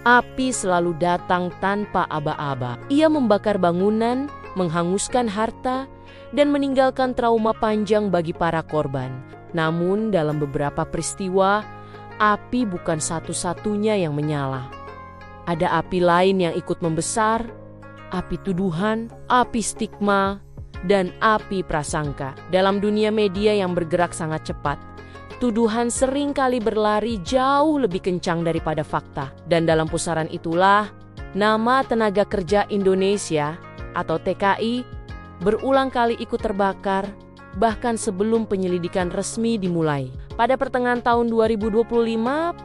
Api selalu datang tanpa aba-aba. Ia membakar bangunan, menghanguskan harta, dan meninggalkan trauma panjang bagi para korban. Namun dalam beberapa peristiwa, api bukan satu-satunya yang menyala. Ada api lain yang ikut membesar, api tuduhan, api stigma, dan api prasangka. Dalam dunia media yang bergerak sangat cepat, tuduhan seringkali berlari jauh lebih kencang daripada fakta. Dan dalam pusaran itulah, nama Tenaga Kerja Indonesia atau TKI berulang kali ikut terbakar, bahkan sebelum penyelidikan resmi dimulai. Pada pertengahan tahun 2025,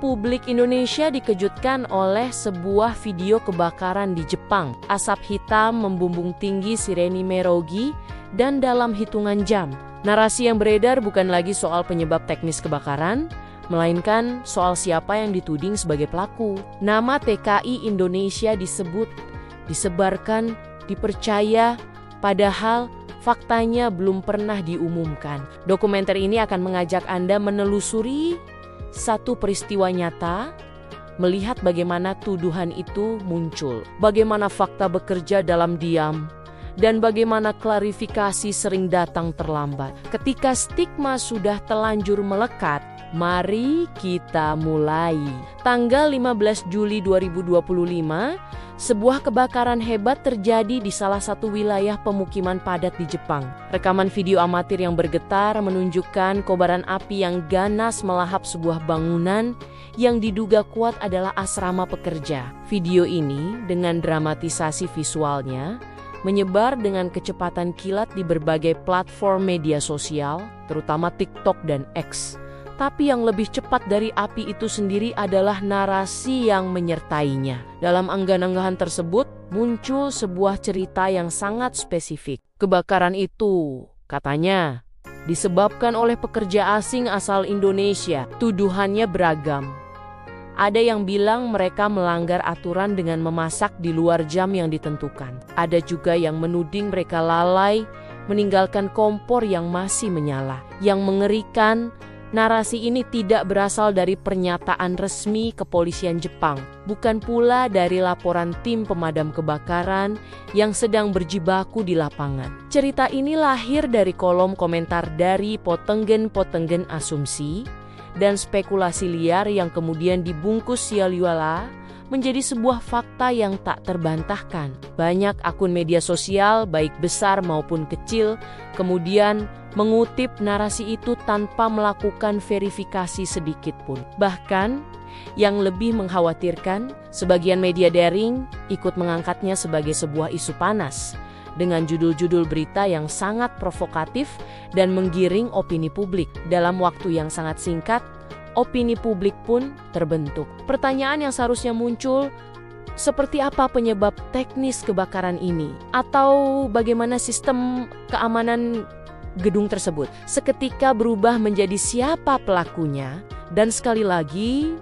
publik Indonesia dikejutkan oleh sebuah video kebakaran di Jepang. Asap hitam membumbung tinggi sirene merogi dan dalam hitungan jam. Narasi yang beredar bukan lagi soal penyebab teknis kebakaran, melainkan soal siapa yang dituding sebagai pelaku. Nama TKI Indonesia disebut, disebarkan, dipercaya, padahal faktanya belum pernah diumumkan. Dokumenter ini akan mengajak Anda menelusuri satu peristiwa nyata, melihat bagaimana tuduhan itu muncul, bagaimana fakta bekerja dalam diam, dan bagaimana klarifikasi sering datang terlambat. Ketika stigma sudah telanjur melekat, mari kita mulai. Tanggal 15 Juli 2025, sebuah kebakaran hebat terjadi di salah satu wilayah pemukiman padat di Jepang. Rekaman video amatir yang bergetar menunjukkan kobaran api yang ganas melahap sebuah bangunan yang diduga kuat adalah asrama pekerja. Video ini dengan dramatisasi visualnya menyebar dengan kecepatan kilat di berbagai platform media sosial, terutama TikTok dan X. Tapi yang lebih cepat dari api itu sendiri adalah narasi yang menyertainya. Dalam unggahan tersebut muncul sebuah cerita yang sangat spesifik. Kebakaran itu, katanya, disebabkan oleh pekerja asing asal Indonesia. Tuduhannya beragam. Ada yang bilang mereka melanggar aturan dengan memasak di luar jam yang ditentukan. Ada juga yang menuding mereka lalai meninggalkan kompor yang masih menyala. Yang mengerikan, narasi ini tidak berasal dari pernyataan resmi kepolisian Jepang, bukan pula dari laporan tim pemadam kebakaran yang sedang berjibaku di lapangan. Cerita ini lahir dari kolom komentar dari potenggen-potenggen asumsi dan spekulasi liar yang kemudian dibungkus sialiwala menjadi sebuah fakta yang tak terbantahkan. Banyak akun media sosial, baik besar maupun kecil, kemudian mengutip narasi itu tanpa melakukan verifikasi sedikit pun. Bahkan, yang lebih mengkhawatirkan, sebagian media daring ikut mengangkatnya sebagai sebuah isu panas, dengan judul-judul berita yang sangat provokatif dan menggiring opini publik. Dalam waktu yang sangat singkat, opini publik pun terbentuk. Pertanyaan yang seharusnya muncul, seperti apa penyebab teknis kebakaran ini? Atau bagaimana sistem keamanan gedung tersebut? Seketika berubah menjadi siapa pelakunya? Dan sekali lagi,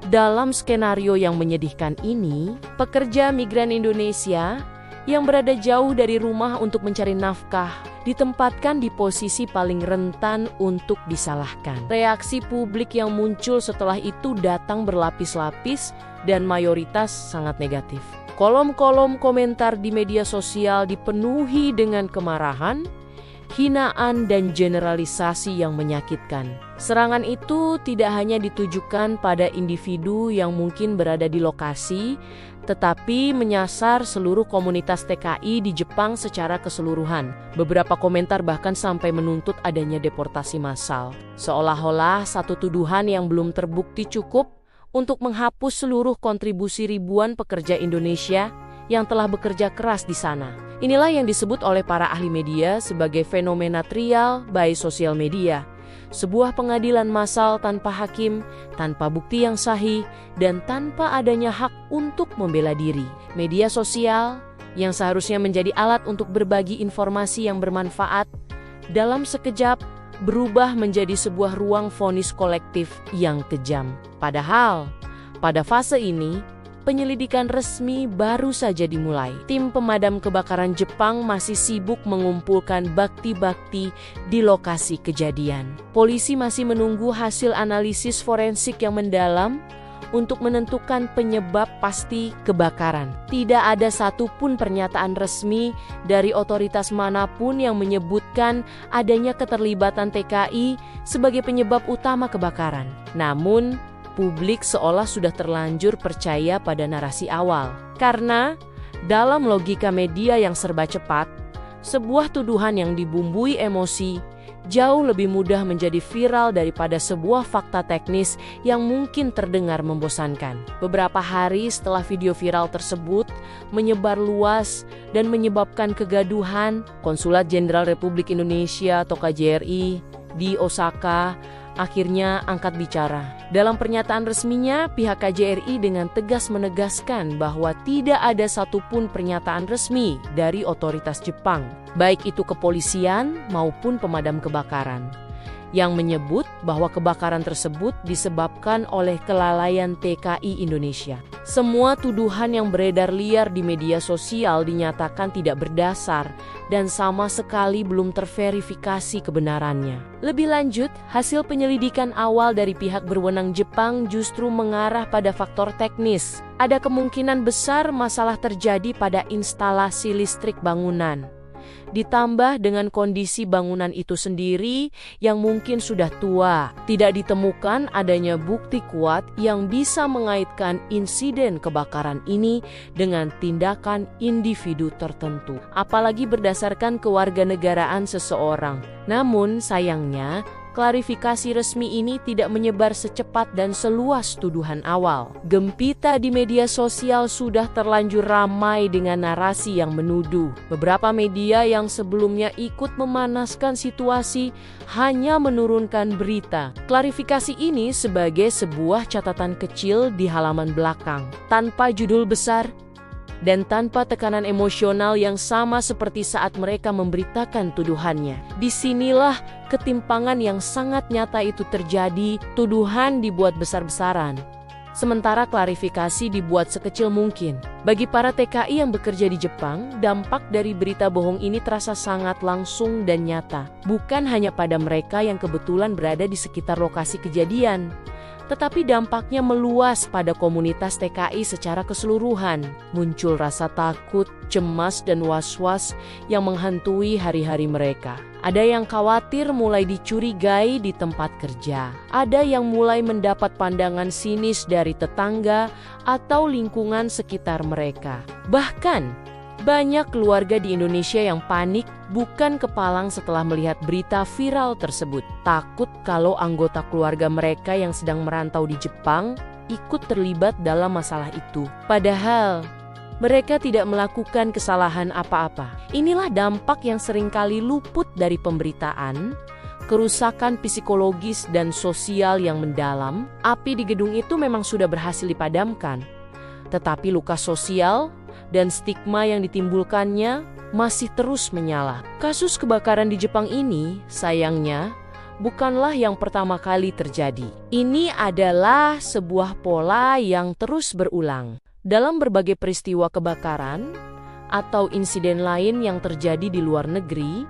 dalam skenario yang menyedihkan ini, pekerja migran Indonesia yang berada jauh dari rumah untuk mencari nafkah ditempatkan di posisi paling rentan untuk disalahkan. Reaksi publik yang muncul setelah itu datang berlapis-lapis dan mayoritas sangat negatif. Kolom-kolom komentar di media sosial dipenuhi dengan kemarahan, hinaan, dan generalisasi yang menyakitkan. Serangan itu tidak hanya ditujukan pada individu yang mungkin berada di lokasi, tetapi menyasar seluruh komunitas TKI di Jepang secara keseluruhan. Beberapa komentar bahkan sampai menuntut adanya deportasi massal. Seolah-olah satu tuduhan yang belum terbukti cukup untuk menghapus seluruh kontribusi ribuan pekerja Indonesia yang telah bekerja keras di sana. Inilah yang disebut oleh para ahli media sebagai fenomena trial by social media. Sebuah pengadilan massal tanpa hakim, tanpa bukti yang sahih, dan tanpa adanya hak untuk membela diri. Media sosial yang seharusnya menjadi alat untuk berbagi informasi yang bermanfaat, dalam sekejap berubah menjadi sebuah ruang vonis kolektif yang kejam. Padahal, pada fase ini, penyelidikan resmi baru saja dimulai. Tim pemadam kebakaran Jepang masih sibuk mengumpulkan bukti-bukti di lokasi kejadian. Polisi masih menunggu hasil analisis forensik yang mendalam untuk menentukan penyebab pasti kebakaran. Tidak ada satupun pernyataan resmi dari otoritas manapun yang menyebutkan adanya keterlibatan TKI sebagai penyebab utama kebakaran. Namun, publik seolah sudah terlanjur percaya pada narasi awal. Karena, dalam logika media yang serba cepat, sebuah tuduhan yang dibumbui emosi jauh lebih mudah menjadi viral daripada sebuah fakta teknis yang mungkin terdengar membosankan. Beberapa hari setelah video viral tersebut menyebar luas dan menyebabkan kegaduhan, Konsulat Jenderal Republik Indonesia atau KJRI di Osaka akhirnya angkat bicara. Dalam pernyataan resminya, pihak KJRI dengan tegas menegaskan bahwa tidak ada satupun pernyataan resmi dari otoritas Jepang, baik itu kepolisian maupun pemadam kebakaran, yang menyebut bahwa kebakaran tersebut disebabkan oleh kelalaian TKI Indonesia. Semua tuduhan yang beredar liar di media sosial dinyatakan tidak berdasar dan sama sekali belum terverifikasi kebenarannya. Lebih lanjut, hasil penyelidikan awal dari pihak berwenang Jepang justru mengarah pada faktor teknis. Ada kemungkinan besar masalah terjadi pada instalasi listrik bangunan. Ditambah dengan kondisi bangunan itu sendiri yang mungkin sudah tua, tidak ditemukan adanya bukti kuat yang bisa mengaitkan insiden kebakaran ini dengan tindakan individu tertentu, apalagi berdasarkan kewarganegaraan seseorang. Namun sayangnya, klarifikasi resmi ini tidak menyebar secepat dan seluas tuduhan awal. Gempita di media sosial sudah terlanjur ramai dengan narasi yang menuduh. Beberapa media yang sebelumnya ikut memanaskan situasi hanya menurunkan berita. Klarifikasi ini sebagai sebuah catatan kecil di halaman belakang, tanpa judul besar dan tanpa tekanan emosional yang sama seperti saat mereka memberitakan tuduhannya. Disinilah ketimpangan yang sangat nyata itu terjadi, tuduhan dibuat besar-besaran, sementara klarifikasi dibuat sekecil mungkin. Bagi para TKI yang bekerja di Jepang, dampak dari berita bohong ini terasa sangat langsung dan nyata. Bukan hanya pada mereka yang kebetulan berada di sekitar lokasi kejadian, tetapi dampaknya meluas pada komunitas TKI secara keseluruhan. Muncul rasa takut, cemas, dan was-was yang menghantui hari-hari mereka. Ada yang khawatir mulai dicurigai di tempat kerja. Ada yang mulai mendapat pandangan sinis dari tetangga atau lingkungan sekitar mereka. Bahkan, banyak keluarga di Indonesia yang panik bukan kepalang setelah melihat berita viral tersebut. Takut kalau anggota keluarga mereka yang sedang merantau di Jepang ikut terlibat dalam masalah itu. Padahal, mereka tidak melakukan kesalahan apa-apa. Inilah dampak yang seringkali luput dari pemberitaan, kerusakan psikologis dan sosial yang mendalam. Api di gedung itu memang sudah berhasil dipadamkan, tetapi luka sosial dan stigma yang ditimbulkannya masih terus menyala. Kasus kebakaran di Jepang ini, sayangnya, bukanlah yang pertama kali terjadi. Ini adalah sebuah pola yang terus berulang. Dalam berbagai peristiwa kebakaran atau insiden lain yang terjadi di luar negeri,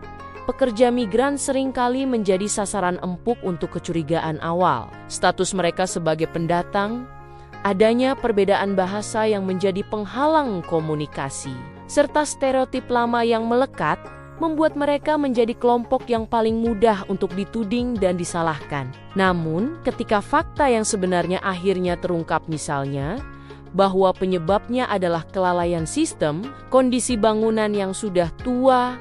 pekerja migran seringkali menjadi sasaran empuk untuk kecurigaan awal. Status mereka sebagai pendatang, adanya perbedaan bahasa yang menjadi penghalang komunikasi, serta stereotip lama yang melekat membuat mereka menjadi kelompok yang paling mudah untuk dituding dan disalahkan. Namun, ketika fakta yang sebenarnya akhirnya terungkap, misalnya bahwa penyebabnya adalah kelalaian sistem, kondisi bangunan yang sudah tua,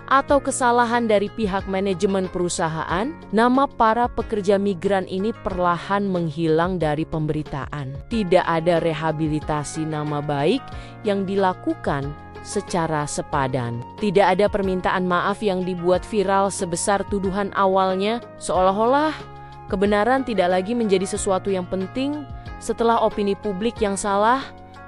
atau kesalahan dari pihak manajemen perusahaan, nama para pekerja migran ini perlahan menghilang dari pemberitaan. Tidak ada rehabilitasi nama baik yang dilakukan secara sepadan. Tidak ada permintaan maaf yang dibuat viral sebesar tuduhan awalnya, seolah-olah kebenaran tidak lagi menjadi sesuatu yang penting setelah opini publik yang salah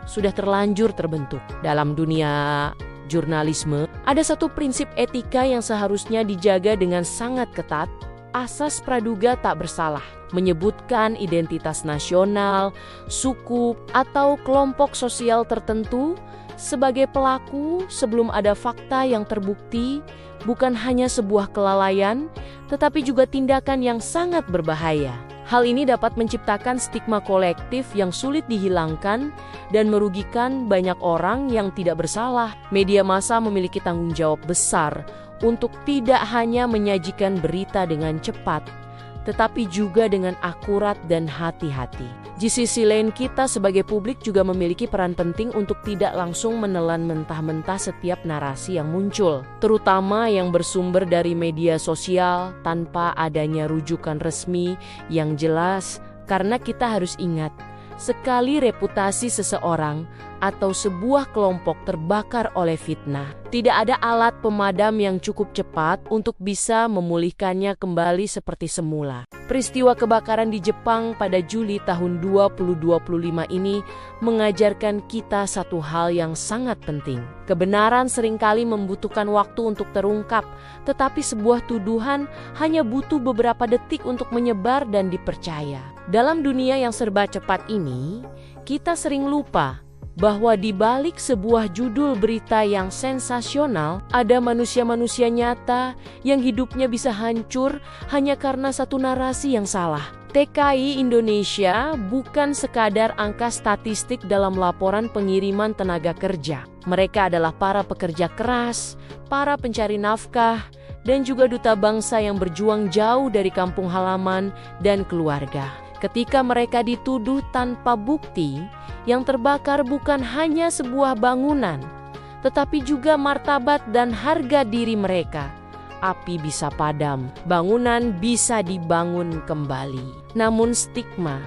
sudah terlanjur terbentuk. Dalam dunia jurnalisme, ada satu prinsip etika yang seharusnya dijaga dengan sangat ketat, asas praduga tak bersalah, menyebutkan identitas nasional, suku, atau kelompok sosial tertentu sebagai pelaku sebelum ada fakta yang terbukti, bukan hanya sebuah kelalaian, tetapi juga tindakan yang sangat berbahaya. Hal ini dapat menciptakan stigma kolektif yang sulit dihilangkan dan merugikan banyak orang yang tidak bersalah. Media massa memiliki tanggung jawab besar untuk tidak hanya menyajikan berita dengan cepat, tetapi juga dengan akurat dan hati-hati. Di sisi lain, kita sebagai publik juga memiliki peran penting untuk tidak langsung menelan mentah-mentah setiap narasi yang muncul, terutama yang bersumber dari media sosial tanpa adanya rujukan resmi yang jelas, karena kita harus ingat, sekali reputasi seseorang atau sebuah kelompok terbakar oleh fitnah, tidak ada alat pemadam yang cukup cepat untuk bisa memulihkannya kembali seperti semula. Peristiwa kebakaran di Jepang pada Juli tahun 2025 ini mengajarkan kita satu hal yang sangat penting. Kebenaran seringkali membutuhkan waktu untuk terungkap, tetapi sebuah tuduhan hanya butuh beberapa detik untuk menyebar dan dipercaya. Dalam dunia yang serba cepat ini, kita sering lupa bahwa di balik sebuah judul berita yang sensasional, ada manusia-manusia nyata yang hidupnya bisa hancur hanya karena satu narasi yang salah. TKI Indonesia bukan sekadar angka statistik dalam laporan pengiriman tenaga kerja. Mereka adalah para pekerja keras, para pencari nafkah, dan juga duta bangsa yang berjuang jauh dari kampung halaman dan keluarga. Ketika mereka dituduh tanpa bukti, yang terbakar bukan hanya sebuah bangunan, tetapi juga martabat dan harga diri mereka. Api bisa padam, bangunan bisa dibangun kembali. Namun stigma,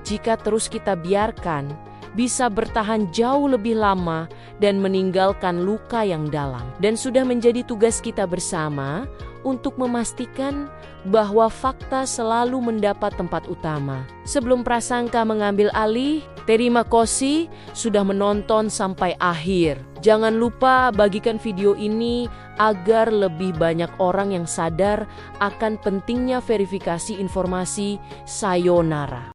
jika terus kita biarkan, bisa bertahan jauh lebih lama dan meninggalkan luka yang dalam. Dan sudah menjadi tugas kita bersama untuk memastikan bahwa fakta selalu mendapat tempat utama. Sebelum prasangka mengambil alih, terima kasih sudah menonton sampai akhir. Jangan lupa bagikan video ini agar lebih banyak orang yang sadar akan pentingnya verifikasi informasi. Sayonara.